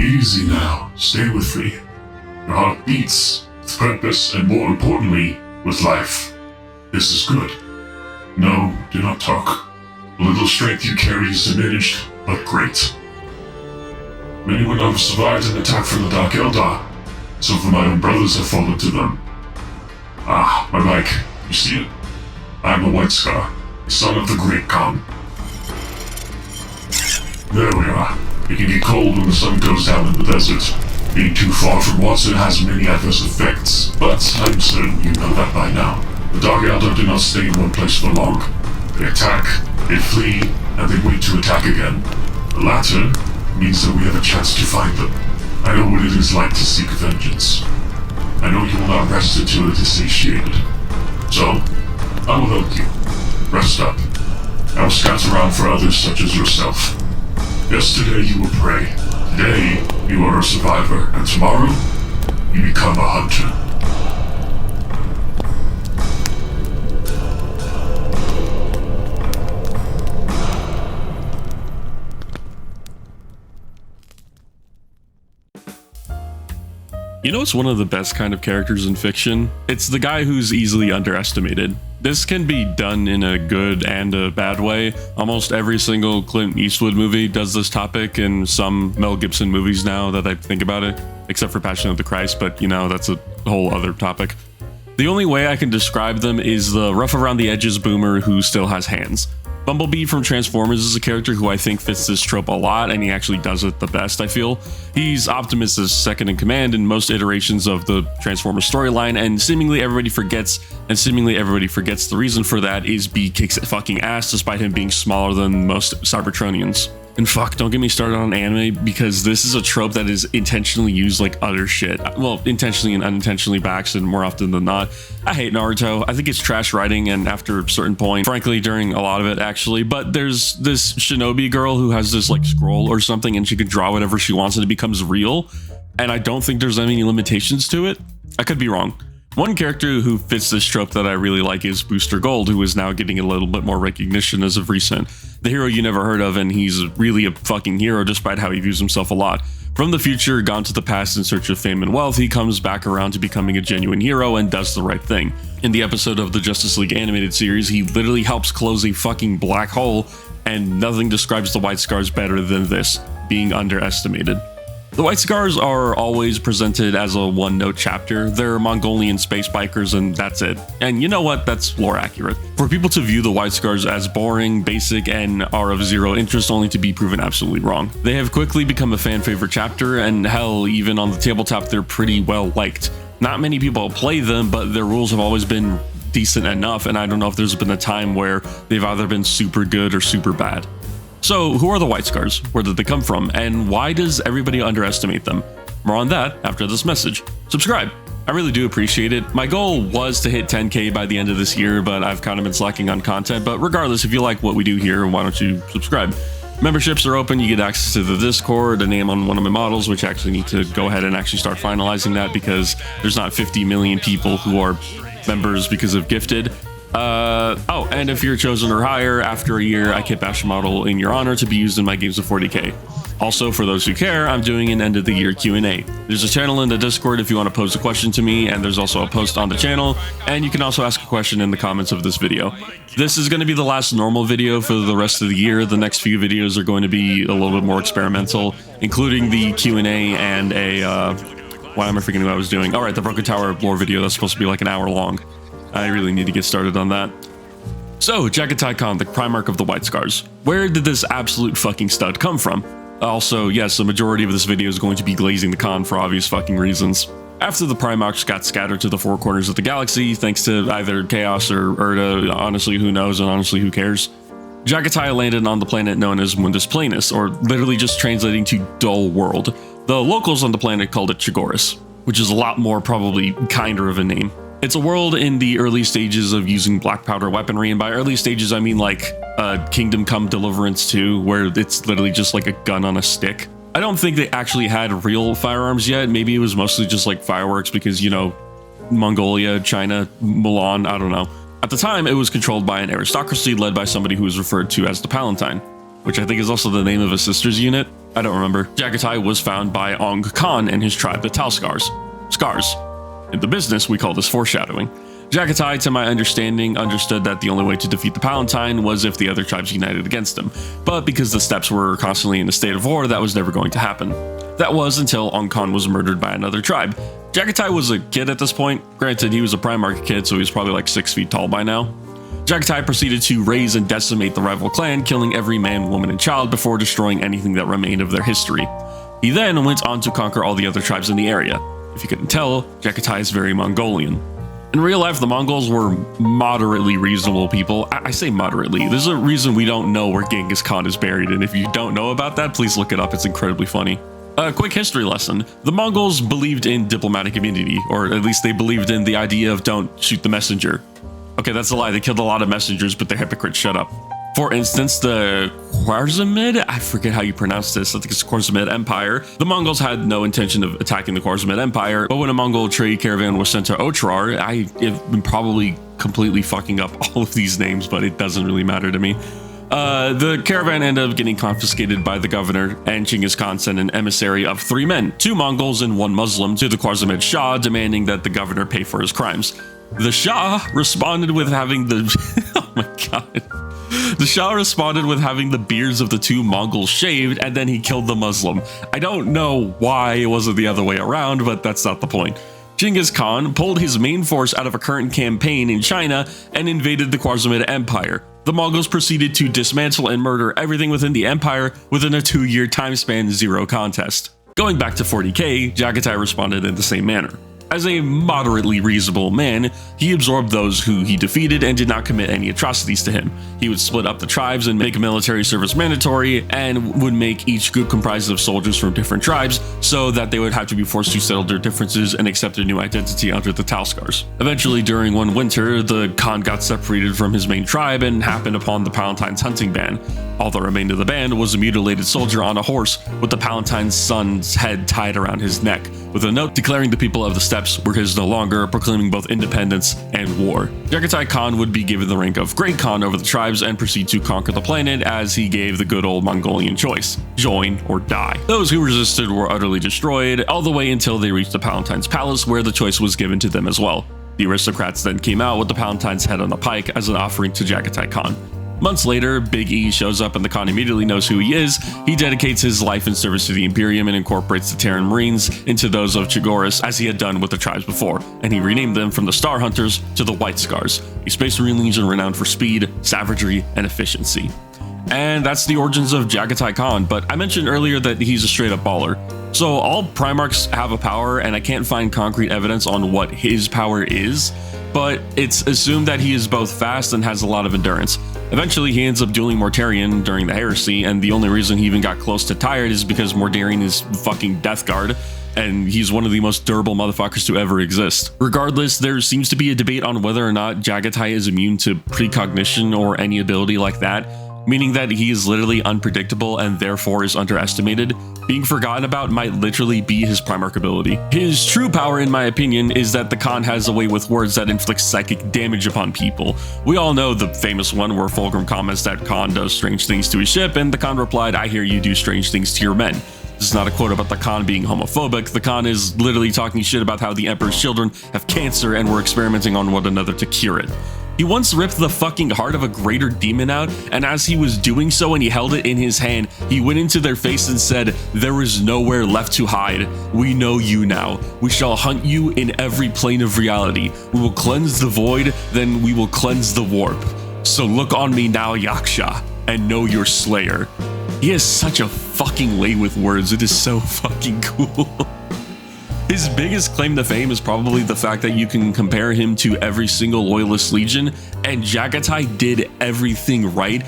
Easy now. Stay with me. Your heart beats with purpose and, more importantly, with life. This is good. No, do not talk. The little strength you carry is diminished, but great. Many would not have survived an attack from the Dark Eldar. Some of my own brothers have fallen to them. Ah, my bike. You see it? I am the White Scar, the son of the Great Khan. There we are. It can get cold when the sun goes down in the desert. Being too far from water has many adverse effects, but I'm certain you know that by now. The Dark Eldar do not stay in one place for long. They attack, they flee, and they wait to attack again. The latter means that we have a chance to find them. I know what it is like to seek vengeance. I know you will not rest until it is satiated. So, I will help you. Rest up. I will scout around for others such as yourself. Yesterday you were prey. Today you are a survivor, and tomorrow you become a hunter. You know what's one of the best kind of characters in fiction? It's the guy who's easily underestimated. This can be done in a good and a bad way. Almost every single Clint Eastwood movie does this topic, and some Mel Gibson movies now that I think about it, except for Passion of the Christ, but you know, that's a whole other topic. The only way I can describe them is the rough around the edges boomer who still has hands. Bumblebee from Transformers is a character who I think fits this trope a lot, and he actually does it the best, I feel. He's Optimus' second in command in most iterations of the Transformers storyline, and seemingly everybody forgets the reason for that is B kicks fucking ass despite him being smaller than most Cybertronians. And fuck, don't get me started on anime, because this is a trope that is intentionally used like other shit. Well, intentionally and unintentionally by accident more often than not. I hate Naruto. I think it's trash writing, and after a certain point, frankly, during a lot of it actually, but there's this shinobi girl who has this like scroll or something, and she can draw whatever she wants and it becomes real, and I don't think there's any limitations to it. I could be wrong. One character who fits this trope that I really like is Booster Gold, who is now getting a little bit more recognition as of recent. The hero you never heard of, and he's really a fucking hero despite how he views himself a lot. From the future, gone to the past in search of fame and wealth, he comes back around to becoming a genuine hero and does the right thing. In the episode of the Justice League animated series, he literally helps close a fucking black hole, and nothing describes the White Scars better than this, being underestimated. The White Scars are always presented as a one-note chapter. They're Mongolian space bikers and that's it. And you know what? That's lore accurate. For people to view the White Scars as boring, basic, and are of zero interest only to be proven absolutely wrong. They have quickly become a fan favorite chapter, and hell, even on the tabletop they're pretty well liked. Not many people play them, but their rules have always been decent enough, and I don't know if there's been a time where they've either been super good or super bad. So, who are the White Scars? Where did they come from? And why does everybody underestimate them? More on that after this message. Subscribe! I really do appreciate it. My goal was to hit 10k by the end of this year, but I've kind of been slacking on content. But regardless, if you like what we do here, why don't you subscribe? Memberships are open. You get access to the Discord, a name on one of my models, which I actually need to go ahead and actually start finalizing that because there's not 50 million people who are members because of Gifted. Oh, and if you're chosen or higher, after a year, I kit bash a model in your honor to be used in my games of 40k. Also, for those who care, I'm doing an end of the year Q&A. There's a channel in the Discord if you want to pose a question to me, and there's also a post on the channel, and you can also ask a question in the comments of this video. This is going to be the last normal video for the rest of the year. The next few videos are going to be a little bit more experimental, including the Q&A and why am I forgetting what I was doing? All right, the Broken Tower lore video that's supposed to be like an hour long. I really need to get started on that. So, Jaghatai Khan, the Primarch of the White Scars. Where did this absolute fucking stud come from? Also, yes, the majority of this video is going to be glazing the Khan for obvious fucking reasons. After the Primarchs got scattered to the four corners of the galaxy, thanks to either Chaos or Erda, honestly who knows and honestly who cares, Jaghatai landed on the planet known as Mundus Planus, or literally just translating to Dull World. The locals on the planet called it Chigoris, which is a lot more probably kinder of a name. It's a world in the early stages of using black powder weaponry, and by early stages I mean like Kingdom Come Deliverance 2, where it's literally just like a gun on a stick. I don't think they actually had real firearms yet. Maybe it was mostly just like fireworks because, you know, Mongolia, China, Milan, I don't know. At the time, it was controlled by an aristocracy led by somebody who was referred to as the Palatine, which I think is also the name of a sister's unit. I don't remember. Jaghatai was found by Ong Khan and his tribe, the Talskars. Scars. In the business, we call this foreshadowing. Jaghatai, to my understanding, understood that the only way to defeat the Palatine was if the other tribes united against him, but because the steppes were constantly in a state of war, that was never going to happen. That was until Ong Khan was murdered by another tribe. Jaghatai was a kid at this point. Granted, he was a Primarch kid, so he was probably like 6 feet tall by now. Jaghatai proceeded to raise and decimate the rival clan, killing every man, woman, and child before destroying anything that remained of their history. He then went on to conquer all the other tribes in the area. If you couldn't tell, Jaghatai is very Mongolian. In real life, the Mongols were moderately reasonable people. I say moderately. There's a reason we don't know where Genghis Khan is buried, and if you don't know about that, please look it up. It's incredibly funny. A quick history lesson. The Mongols believed in diplomatic immunity, or at least they believed in the idea of don't shoot the messenger. Okay, that's a lie. They killed a lot of messengers, but they're hypocrites. Shut up. For instance, the Khwarizmid, I forget how you pronounce this, I think it's Khwarizmid Empire. The Mongols had no intention of attacking the Khwarizmid Empire, but when a Mongol trade caravan was sent to Otrar, I'm probably completely fucking up all of these names, but it doesn't really matter to me. The caravan ended up getting confiscated by the governor, and Genghis Khan sent an emissary of 3 men, 2 Mongols and 1 Muslim, to the Khwarizmid Shah, demanding that the governor pay for his crimes. The Shah responded with having the... oh my god. The Shah responded with having the beards of the 2 Mongols shaved, and then he killed the Muslim. I don't know why it wasn't the other way around, but that's not the point. Genghis Khan pulled his main force out of a current campaign in China and invaded the Khwarizmid Empire. The Mongols proceeded to dismantle and murder everything within the empire within a 2-year time span, 0 contest. Going back to 40k, Jaghatai responded in the same manner. As a moderately reasonable man, he absorbed those who he defeated and did not commit any atrocities to him. He would split up the tribes and make military service mandatory, and would make each group comprised of soldiers from different tribes so that they would have to be forced to settle their differences and accept their new identity under the Talskars. Eventually, during one winter, the Khan got separated from his main tribe and happened upon the Palatine's hunting ban. All that remained of the band was a mutilated soldier on a horse with the Palatine's son's head tied around his neck, with a note declaring the people of the steppes were his no longer, proclaiming both independence and war. Jaghatai Khan would be given the rank of Great Khan over the tribes and proceed to conquer the planet, as he gave the good old Mongolian choice: join or die. Those who resisted were utterly destroyed, all the way until they reached the Palatine's palace, where the choice was given to them as well. The aristocrats then came out with the Palatine's head on a pike as an offering to Jaghatai Khan. Months later, Big E shows up and the Khan immediately knows who he is. He dedicates his life in service to the Imperium and incorporates the Terran Marines into those of Chagoris, as he had done with the tribes before, and he renamed them from the Star Hunters to the White Scars, a Space Marine legion renowned for speed, savagery, and efficiency. And that's the origins of Jaghatai Khan, but I mentioned earlier that he's a straight up baller. So all Primarchs have a power, and I can't find concrete evidence on what his power is, but it's assumed that he is both fast and has a lot of endurance. Eventually, he ends up dueling Mortarion during the Heresy, and the only reason he even got close to tired is because Mortarion is fucking Death Guard, and he's one of the most durable motherfuckers to ever exist. Regardless, there seems to be a debate on whether or not Jaghatai is immune to precognition or any ability like that, meaning that he is literally unpredictable and therefore is underestimated. Being forgotten about might literally be his Primarch ability. His true power, in my opinion, is that the Khan has a way with words that inflict psychic damage upon people. We all know the famous one where Fulgrim comments that Khan does strange things to his ship, and the Khan replied, "I hear you do strange things to your men." This is not a quote about the Khan being homophobic. The Khan is literally talking shit about how the Emperor's children have cancer and we're experimenting on one another to cure it. He once ripped the fucking heart of a greater demon out, and as he was doing so and he held it in his hand, he went into their face and said, "There is nowhere left to hide. We know you now. We shall hunt you in every plane of reality. We will cleanse the void, then we will cleanse the warp. So look on me now, Yaksha, and know your slayer." He has such a fucking way with words. It is so fucking cool. His biggest claim to fame is probably the fact that you can compare him to every single Loyalist Legion, and Jaghatai did everything right,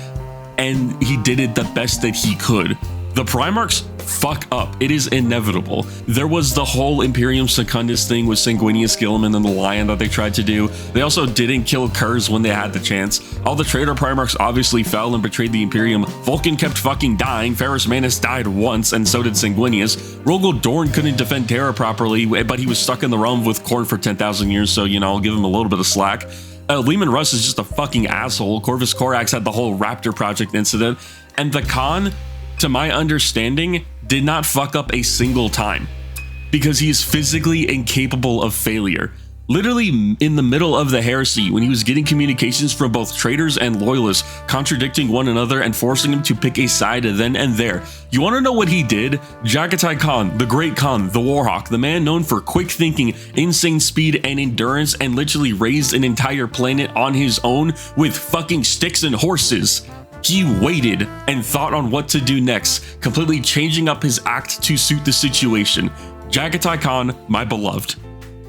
and he did it the best that he could. The Primarchs fuck up. It is inevitable. There was the whole Imperium Secundus thing with Sanguinius Gilliman and the Lion that they tried to do. They also didn't kill Kurz when they had the chance. All the traitor Primarchs obviously fell and betrayed the Imperium. Vulcan kept fucking dying. Ferrus Manus died once, and so did Sanguinius. Rogel Dorn couldn't defend Terra properly, but he was stuck in the realm with Khorne for 10,000 years, so, you know, I'll give him a little bit of slack. Leman Russ is just a fucking asshole. Corvus Corax had the whole Raptor Project incident. And the Khan, to my understanding, did not fuck up a single time, because he is physically incapable of failure. Literally in the middle of the heresy, when he was getting communications from both traitors and loyalists contradicting one another and forcing him to pick a side then and there. You want to know what he did? Jaghatai Khan, the Great Khan, the Warhawk, the man known for quick thinking, insane speed, and endurance, and literally raised an entire planet on his own with fucking sticks and horses. He waited and thought on what to do next, completely changing up his act to suit the situation. Jaghatai Khan, my beloved.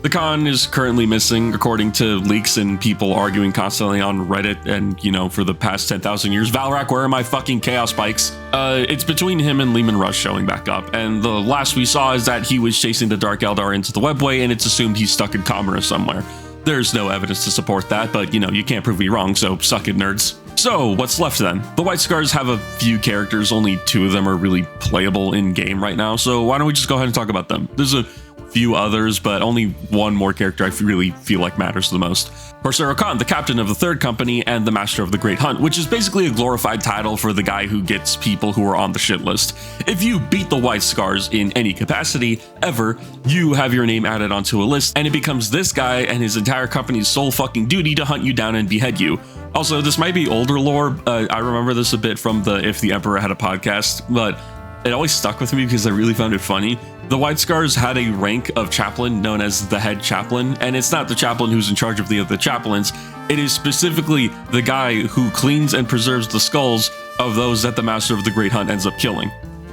The Khan is currently missing, according to leaks and people arguing constantly on Reddit and, for the past 10,000 years. Valrak, where are my fucking chaos bikes? It's between him and Lehman Rush showing back up, and the last we saw is that he was chasing the Dark Eldar into the webway, and it's assumed he's stuck in Commerce somewhere. There's no evidence to support that, but, you can't prove me wrong, so suck it, nerds. So, what's left then? The White Scars have a few characters, only 2 of them are really playable in-game right now, so why don't we just go ahead and talk about them? There's a few others, but only one more character I really feel like matters the most. Corsair Khan, the captain of the Third Company and the master of the Great Hunt, which is basically a glorified title for the guy who gets people who are on the shit list. If you beat the White Scars in any capacity, ever, you have your name added onto a list, and it becomes this guy and his entire company's sole fucking duty to hunt you down and behead you. Also, this might be older lore. I remember this a bit from the If the Emperor Had a Podcast, but it always stuck with me because I really found it funny. The White Scars had a rank of chaplain known as the head chaplain, and it's not the chaplain who's in charge of the other chaplains. It is specifically the guy who cleans and preserves the skulls of those that the Master of the Great Hunt ends up killing,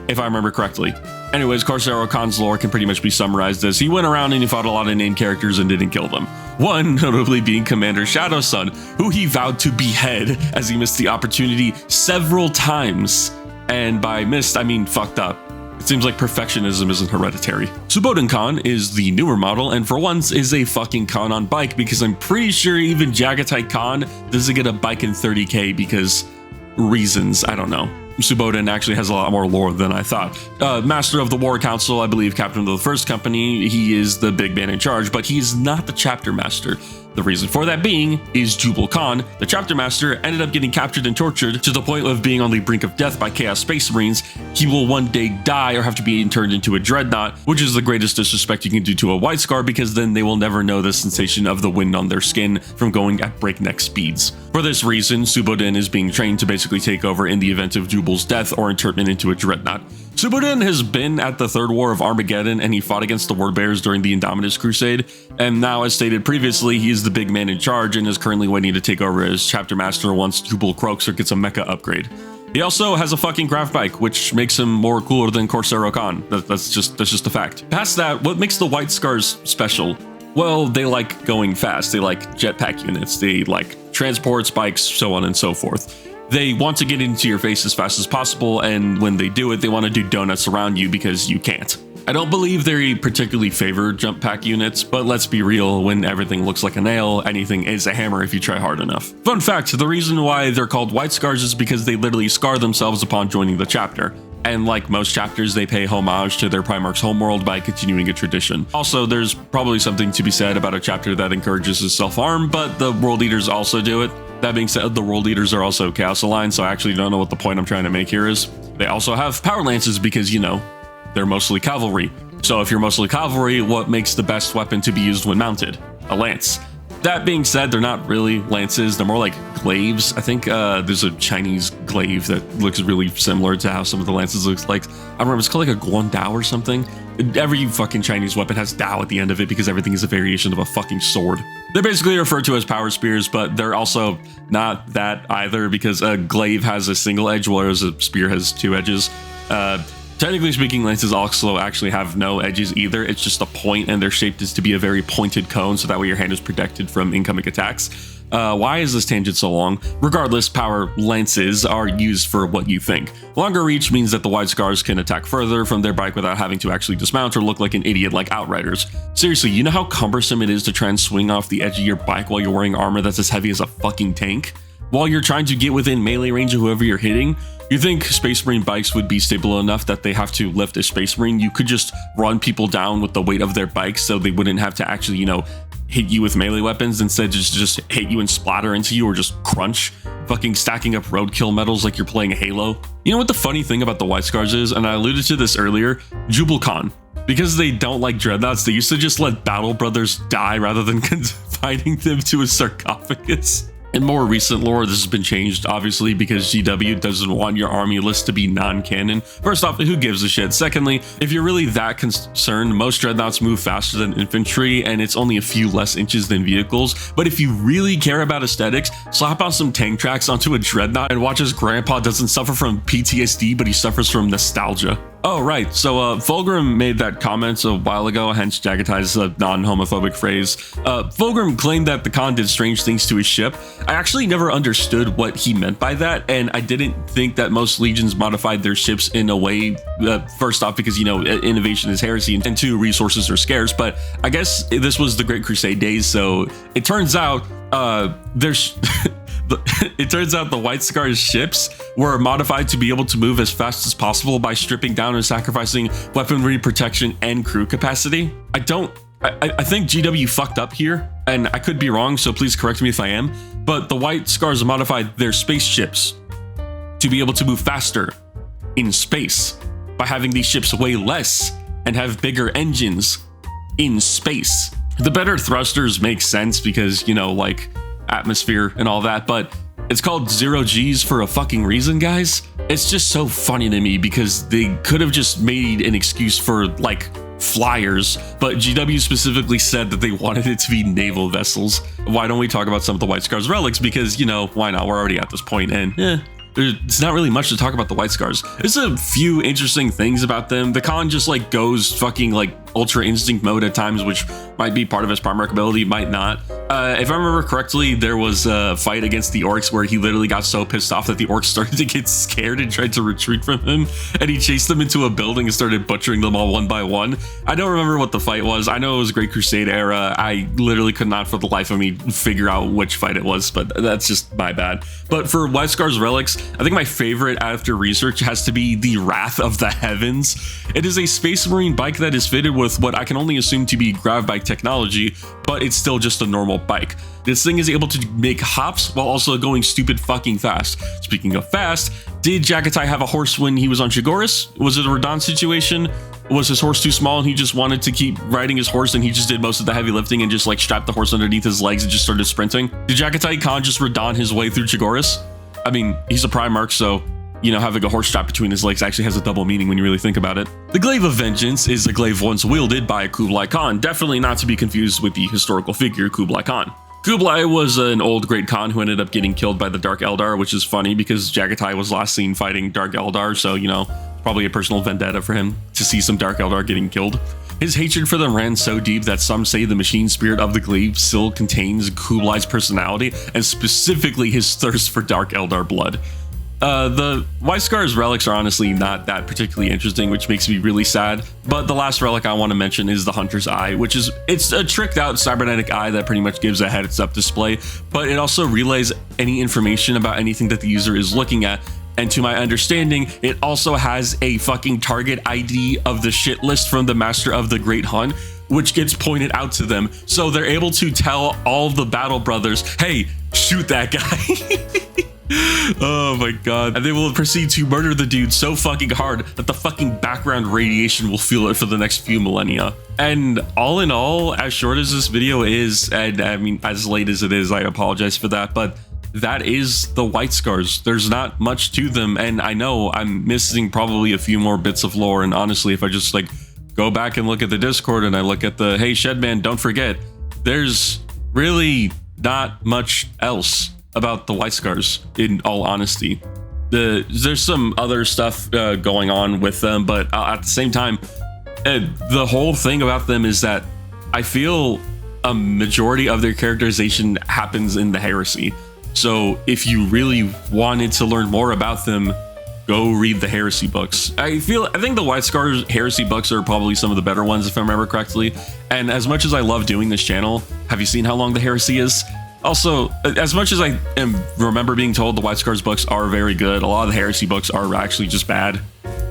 if I remember correctly. Anyways, Corsair Khan's lore can pretty much be summarized as he went around and he fought a lot of named characters and didn't kill them. One notably being Commander Shadowsun, who he vowed to behead as he missed the opportunity several times. And by missed, I mean fucked up. It seems like perfectionism isn't hereditary. Suboden Khan is the newer model, and for once is a fucking Khan on bike, because I'm pretty sure even Jaghatai Khan doesn't get a bike in 30k because reasons, I don't know. Suboden actually has a lot more lore than I thought. Master of the War Council, I believe captain of the First Company, he is the big man in charge, but he is not the chapter master. The reason for that being is Jubal Khan, the chapter master, ended up getting captured and tortured to the point of being on the brink of death by Chaos Space Marines. He will one day die or have to be turned into a dreadnought, which is the greatest disrespect you can do to a White Scar, because then they will never know the sensation of the wind on their skin from going at breakneck speeds. For this reason, Suboden is being trained to basically take over in the event of Jubal's death or internment into a dreadnought. Suboden has been at the Third War of Armageddon, and he fought against the Word Bears during the Indominus Crusade, and now, as stated previously, he is the big man in charge and is currently waiting to take over as chapter master once Jubal croaks or gets a mecha upgrade. He also has a fucking craft bike, which makes him more cooler than Corsair Khan. That's just a fact. Past that, what makes the White Scars special? Well, they like going fast, they like jetpack units, they like transports, bikes, so on and so forth. They want to get into your face as fast as possible, and when they do it, they want to do donuts around you because you can't. I don't believe they particularly favor jump pack units, but let's be real, when everything looks like a nail, anything is a hammer if you try hard enough. Fun fact, the reason why they're called White Scars is because they literally scar themselves upon joining the chapter. And like most chapters, they pay homage to their Primarch's homeworld by continuing a tradition. Also, there's probably something to be said about a chapter that encourages self-harm, but the world leaders also do it. That being said, the world leaders are also Chaos Aligned, so I actually don't know what the point I'm trying to make here is. They also have power lances because, they're mostly cavalry. So if you're mostly cavalry, what makes the best weapon to be used when mounted? A lance. That being said, they're not really lances, they're more like glaives. I think there's a Chinese glaive that looks really similar to how some of the lances look like. I remember it's called like a guandao or something. Every fucking Chinese weapon has Dao at the end of it because everything is a variation of a fucking sword. They're basically referred to as power spears, but they're also not that either because a glaive has a single edge, whereas a spear has 2 edges. Technically speaking, lances also actually have no edges either. It's just a point, and they're shaped as to be a very pointed cone, so that way your hand is protected from incoming attacks. Why is this tangent so long? Regardless, power lances are used for what you think. Longer reach means that the White Scars can attack further from their bike without having to actually dismount or look like an idiot like Outriders. Seriously, you know how cumbersome it is to try and swing off the edge of your bike while you're wearing armor that's as heavy as a fucking tank? While you're trying to get within melee range of whoever you're hitting? You think Space Marine bikes would be stable enough that they have to lift a Space Marine? You could just run people down with the weight of their bikes so they wouldn't have to actually, hit you with melee weapons instead just hit you and splatter into you or just crunch, fucking stacking up roadkill medals like you're playing Halo. You know what the funny thing about the White Scars is, and I alluded to this earlier, Jubal Khan. Because they don't like dreadnoughts, they used to just let Battle Brothers die rather than confining them to a sarcophagus. In more recent lore, this has been changed, obviously, because GW doesn't want your army list to be non-canon. First off, who gives a shit? Secondly, if you're really that concerned, most dreadnoughts move faster than infantry, and it's only a few less inches than vehicles. But if you really care about aesthetics, slap on some tank tracks onto a dreadnought and watch as Grandpa doesn't suffer from PTSD, but he suffers from nostalgia. Oh, right. So Fulgrim made that comment a while ago, hence Jagatai's non-homophobic phrase. Fulgrim claimed that the Khan did strange things to his ship. I actually never understood what he meant by that, and I didn't think that most legions modified their ships in a way, first off, because, you know, innovation is heresy, and two, resources are scarce, but I guess this was the Great Crusade days, so it turns out it turns out the White Scars ships were modified to be able to move as fast as possible by stripping down and sacrificing weaponry protection and crew capacity. I think GW fucked up here, and I could be wrong, so please correct me if I am, but the White Scars modified their spaceships to be able to move faster in space by having these ships weigh less and have bigger engines in space. The better thrusters make sense because, you know, like atmosphere and all that, but it's called 0Gs for a fucking reason, guys. It's just so funny to me because they could have just made an excuse for like flyers, but GW specifically said that they wanted it to be naval vessels. Why don't we talk about some of the White Scars relics? Because, you know, why not? We're already at this point, and there's not really much to talk about the White Scars. There's a few interesting things about them. The Khan just like goes fucking like Ultra Instinct mode at times, which might be part of his Primarch ability, might not. If I remember correctly, there was a fight against the Orcs where he literally got so pissed off that the Orcs started to get scared and tried to retreat from him, and he chased them into a building and started butchering them all one by one. I don't remember what the fight was. I know it was Great Crusade era. I literally could not for the life of me figure out which fight it was, but that's just my bad. But for White Scars relics, I think my favorite after research has to be the Wrath of the Heavens. It is a Space Marine bike that is fitted with what I can only assume to be grav bike technology, but it's still just a normal bike. This thing is able to make hops while also going stupid fucking fast. Speaking of fast, did Jaghatai have a horse when he was on Chigoris? Was it a Radon situation? Was his horse too small and he just wanted to keep riding his horse and he just did most of the heavy lifting and just like strapped the horse underneath his legs and just started sprinting? Did Jaghatai Khan just Radon his way through Chigoris? I mean, he's a Primarch, so, you know, having a horse strap between his legs actually has a double meaning when you really think about it. The Glaive of Vengeance is a glaive once wielded by Kublai Khan, definitely not to be confused with the historical figure Kublai Khan. Kublai was an old great Khan who ended up getting killed by the Dark Eldar, which is funny because Jaghatai was last seen fighting Dark Eldar, so, you know, probably a personal vendetta for him to see some Dark Eldar getting killed. His hatred for them ran so deep that some say the machine spirit of the glaive still contains Kublai's personality, and specifically his thirst for Dark Eldar blood. The White Scars relics are honestly not that particularly interesting, which makes me really sad, but the last relic I want to mention is the Hunter's Eye, which is, it's a tricked out cybernetic eye that pretty much gives a heads up display, but it also relays any information about anything that the user is looking at. And to my understanding, it also has a fucking target ID of the shit list from the Master of the Great Hunt, which gets pointed out to them. So they're able to tell all the Battle Brothers, hey, shoot that guy. Oh my god. And they will proceed to murder the dude so fucking hard that the fucking background radiation will feel it for the next few millennia. And all in all, as short as this video is, and I mean, as late as it is, I apologize for that, but that is the White Scars. There's not much to them, and I know I'm missing probably a few more bits of lore, and honestly, if I just like go back and look at the Discord and I look at the, hey Shedman, don't forget, there's really not much else about the White Scars, in all honesty. There's some other stuff going on with them, but at the same time, the whole thing about them is that I feel a majority of their characterization happens in the Heresy. So if you really wanted to learn more about them, go read the Heresy books. I think the White Scars Heresy books are probably some of the better ones, if I remember correctly. And as much as I love doing this channel, have you seen how long the Heresy is? Also, as much as I remember being told the White Scars books are very good, a lot of the Heresy books are actually just bad,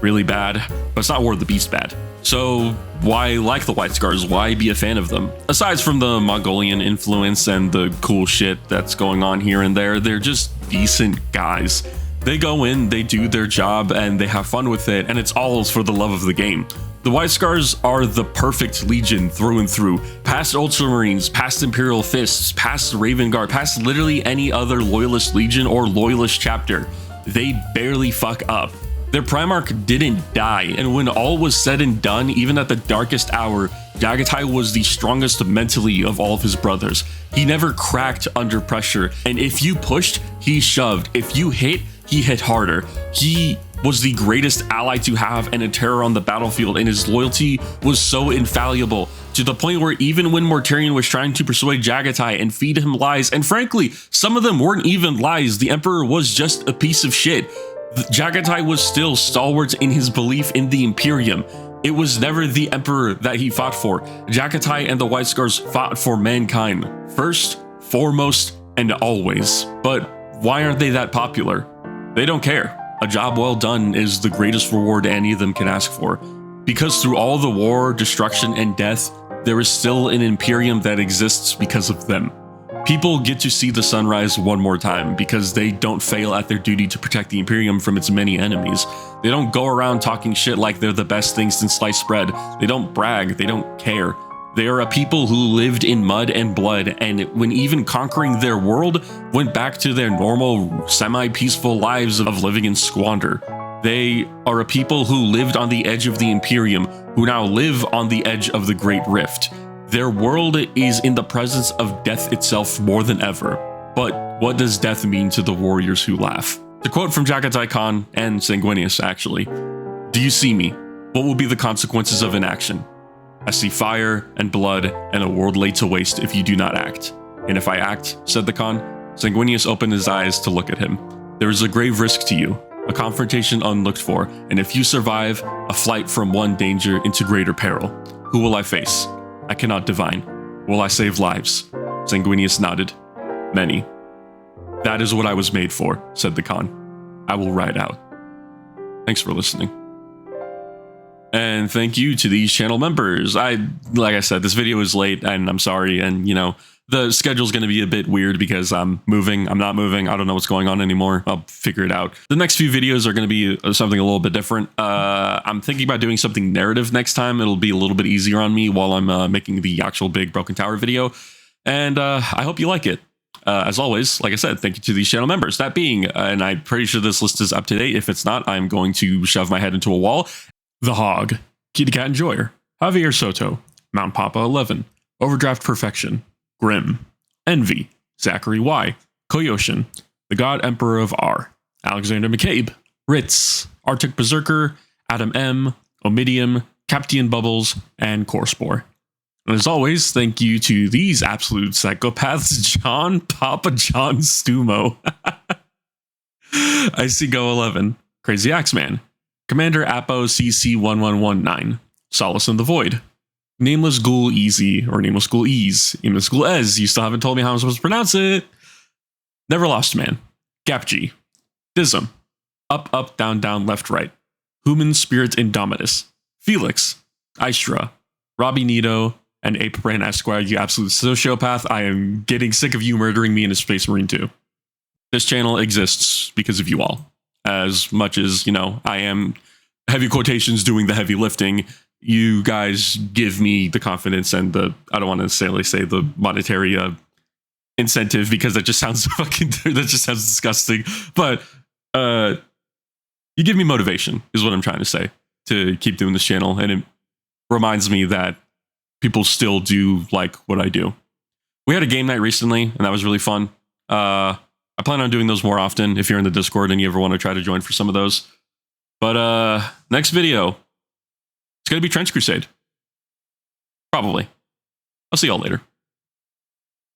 really bad, but it's not War of the Beast bad. So why like the White Scars? Why be a fan of them? Aside from the Mongolian influence and the cool shit that's going on here and there, they're just decent guys. They go in, they do their job, and they have fun with it, and it's all for the love of the game. The White Scars are the perfect legion through and through. Past Ultramarines, past Imperial Fists, past Raven Guard, past literally any other Loyalist Legion or Loyalist chapter. They barely fuck up. Their Primarch didn't die, and when all was said and done, even at the darkest hour, Jaghatai was the strongest mentally of all of his brothers. He never cracked under pressure, and if you pushed, he shoved. If you hit, he hit harder. He was the greatest ally to have and a terror on the battlefield, and his loyalty was so infallible, to the point where even when Mortarion was trying to persuade Jaghatai and feed him lies, and frankly, some of them weren't even lies, the Emperor was just a piece of shit, Jaghatai was still stalwart in his belief in the Imperium. It was never the Emperor that he fought for. Jaghatai and the White Scars fought for mankind, first, foremost, and always. But why aren't they that popular? They don't care. A job well done is the greatest reward any of them can ask for. Because through all the war, destruction, and death, there is still an Imperium that exists because of them. People get to see the sunrise one more time because they don't fail at their duty to protect the Imperium from its many enemies. They don't go around talking shit like they're the best thing since sliced bread. They don't brag, they don't care. They are a people who lived in mud and blood, and when even conquering their world, went back to their normal, semi-peaceful lives of living in squander. They are a people who lived on the edge of the Imperium, who now live on the edge of the Great Rift. Their world is in the presence of death itself more than ever. But what does death mean to the warriors who laugh? To quote from Jaghatai Khan and Sanguinius, actually, "Do you see me? What will be the consequences of inaction? I see fire and blood and a world laid to waste if you do not act. And if I act," said the Khan. Sanguinius opened his eyes to look at him. "There is a grave risk to you, a confrontation unlooked for, and if you survive, a flight from one danger into greater peril. Who will I face? I cannot divine. Will I save lives?" Sanguinius nodded. "Many." "That is what I was made for," said the Khan. "I will ride out." Thanks for listening. And thank you to these channel members. Like I said, this video is late and I'm sorry. And the schedule's going to be a bit weird because I'm moving. I'm not moving. I don't know what's going on anymore. I'll figure it out. The next few videos are going to be something a little bit different. I'm thinking about doing something narrative next time. It'll be a little bit easier on me while I'm making the actual big Broken Tower video. And I hope you like it. As always, like I said, thank you to these channel members. That being, and I'm pretty sure this list is up to date. If it's not, I'm going to shove my head into a wall. The Hog, Kitty Cat Enjoyer, Javier Soto, Mount Papa 11, Overdraft Perfection, Grim, Envy, Zachary Y, Koyoshin, The God Emperor of R, Alexander McCabe, Ritz, Arctic Berserker, Adam M, Omidium, Captain Bubbles, and Corspore. And as always, thank you to these absolute psychopaths, John, Papa John Stumo, I See Go 11, Crazy Axeman, Commander Apo CC1119, Solace in the Void, Nameless Ghoul Easy, or Nameless Ghoul Ease, Nameless Ghoul Ez, you still haven't told me how I'm supposed to pronounce it, Never Lost Man, Gap G, Dism, Up Up Down Down Left Right, Human Spirit Indomitus, Felix, Istra, Robbie Nito, and Ape Brain Esquire, you absolute sociopath. I am getting sick of you murdering me in a Space Marine 2. This channel exists because of you all. As much as, I am, heavy quotations, doing the heavy lifting, you guys give me the confidence and I don't want to necessarily say the monetary incentive because that just sounds that just sounds disgusting. But you give me motivation is what I'm trying to say to keep doing this channel. And it reminds me that people still do like what I do. We had a game night recently and that was really fun. I plan on doing those more often if you're in the Discord and you ever want to try to join for some of those. But next video, it's going to be Trench Crusade. Probably. I'll see y'all later.